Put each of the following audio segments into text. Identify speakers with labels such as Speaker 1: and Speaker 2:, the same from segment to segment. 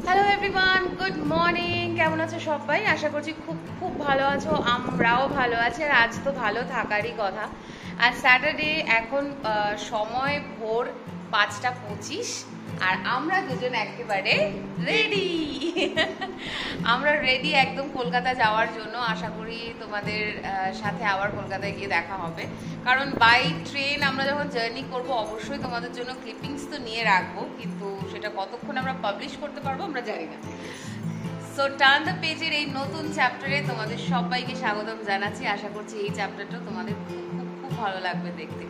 Speaker 1: Hello everyone, good morning. কেমন আছো সবাই? আশা করছি খুব খুব ভালো আছো। আমরাও ভালো আছি, আর আজ তো ভালো থাকারই কথা। আজ স্যাটারডে, এখন সময় ভোর 5:25, আর আমরা দুজন একেবারে রেডি। আমরা রেডি একদম কলকাতা যাওয়ার জন্য। আশা করি তোমাদের সাথে আবার কলকাতায় গিয়ে দেখা হবে, কারণ বাই ট্রেন আমরা যখন জার্নি করব অবশ্যই তোমাদের জন্য ক্লিপিংস তো নিয়ে রাখবো, কিন্তু সেটা কতক্ষণ আমরা পাবলিশ করতে পারবো আমরা জানি না। সো টার্ন দ্য পেজের এই নতুন চ্যাপ্টারে তোমাদের সবাইকে স্বাগতম জানাচ্ছি। আশা করছি এই চ্যাপ্টারটা তোমাদের খুব খুব খুব ভালো লাগবে দেখতে।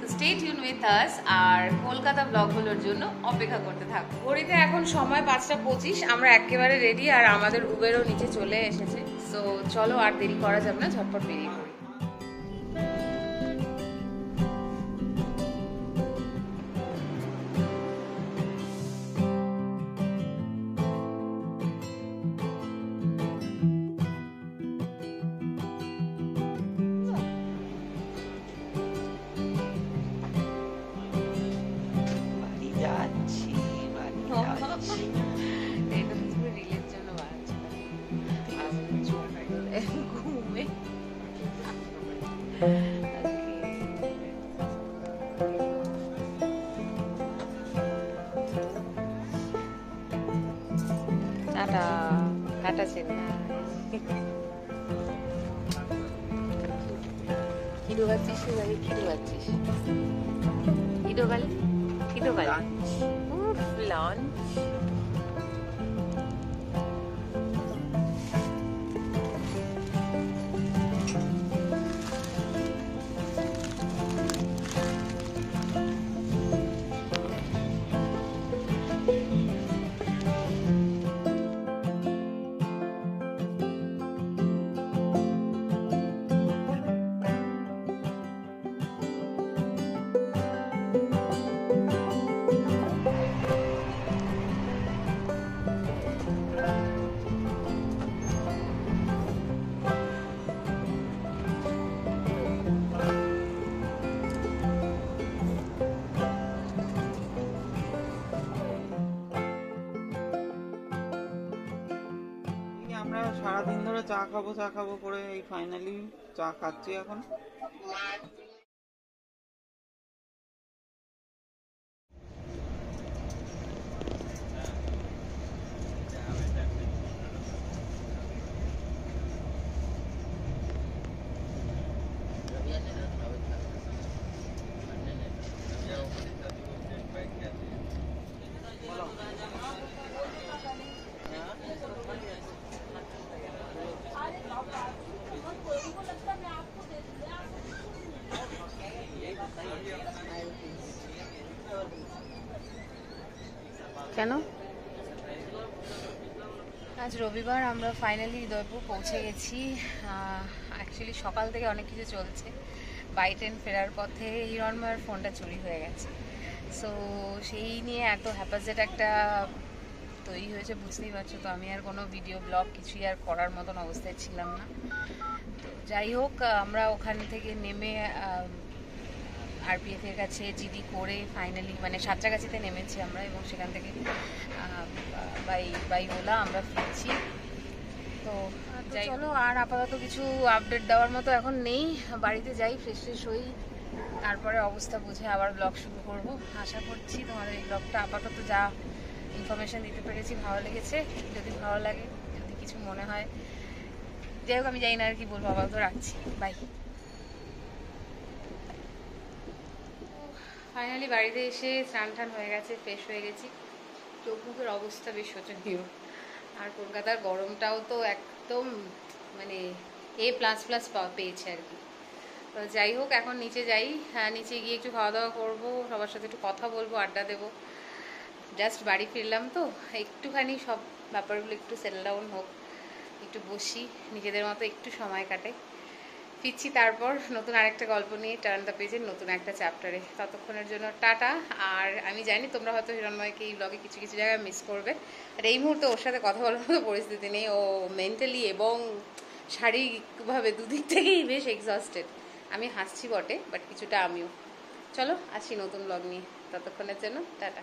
Speaker 1: তো স্টে টিউন উইথ আস, আর কলকাতা ব্লগগুলোর জন্য অপেক্ষা করতে থাকো। ঘড়িতে এখন সময় 5:25, আমরা একেবারে রেডি, আর আমাদের উবেরও নিচে চলে এসেছে। সো চলো, আর দেরি করা যাবে না, ঝটপট বেরিয়ে পড়ি। Tata, tata Chennai. কি ঢোকাচ্ছিস ভাই? কি ঢোকাচ্ছিস? কি ঢোকালি? কি ঢোকালি? উফ, লঞ্চ।
Speaker 2: আমরা সারাদিন ধরে চা খাবো করে এই ফাইনালি চা খাচ্ছি এখন।
Speaker 1: কেন? আজ রবিবার, আমরা ফাইনালি উদয়পুর পৌঁছে গেছি। অ্যাকচুয়ালি সকাল থেকে অনেক কিছু চলছে। বাই ট্রেন ফেরার পথে হিরণময়ের ফোনটা চুরি হয়ে গেছে। সো সেই নিয়ে এত হ্যাপাজেট একটা তৈরি হয়েছে, বুঝতেই পারছো। তো আমি আর কোনো ভিডিও ব্লগ কিছুই আর করার মতন অবস্থায় ছিলাম না। তো যাই হোক, আমরা ওখান থেকে নেমে আরপিএফ এর কাছে জিডি করে ফাইনালি মানে সাঁতরাগাছিতে নেমেছি আমরা, এবং সেখান থেকে বাই ওলা আমরা ফিরছি। তো চলো, আর আপাতত কিছু আপডেট দেওয়ার মতো এখন নেই। বাড়িতে যাই, ফ্রেশ ফ্রেশ হই, তারপরে অবস্থা বুঝে আবার ব্লগ শুরু করব। আশা করছি তোমাদের এই ব্লগটা আপাতত যা ইনফরমেশন দিতে পেরেছি ভালো লেগেছে। যদি ভালো লাগে, যদি কিছু মনে হয়, যাই হোক, আমি জানি না আর কি বলবো। আপাতত রাখছি, বাই। ফাইনালি বাড়িতে এসে স্নান টান হয়ে গেছে, ফ্রেশ হয়ে গেছি। চোখ মুখের অবস্থা বেশ শোচনীয়, আর কলকাতার গরমটাও তো একদম মানে A++ পেয়েছে আর কি। তো যাই হোক, এখন নিচে যাই। হ্যাঁ, নিচে গিয়ে একটু খাওয়া দাওয়া করবো, সবার সাথে একটু কথা বলবো, আড্ডা দেবো। জাস্ট বাড়ি ফিরলাম তো, একটুখানি সব ব্যাপারগুলো একটু সেটেল ডাউন হোক, একটু বসি, নিজেদের মতো একটু সময় কাটে। ফিরছি তারপর নতুন আরেকটা গল্প নিয়ে টার্ন দ্য পেজের নতুন একটা চ্যাপ্টারে। ততক্ষণের জন্য টাটা। আর আমি জানি তোমরা হয়তো হিরণময়কে এই ব্লগে কিছু কিছু জায়গায় মিস করবে, আর এই মুহূর্তে ওর সাথে কথা বলার মতো পরিস্থিতি নেই। ও মেন্টালি এবং শারীরিকভাবে দুদিক থেকেই বেশ এক্সস্টেড। আমি হাসছি বটে, বাট কিছুটা আমিও। চলো আসি নতুন ব্লগ নিয়ে, ততক্ষণের জন্য টাটা।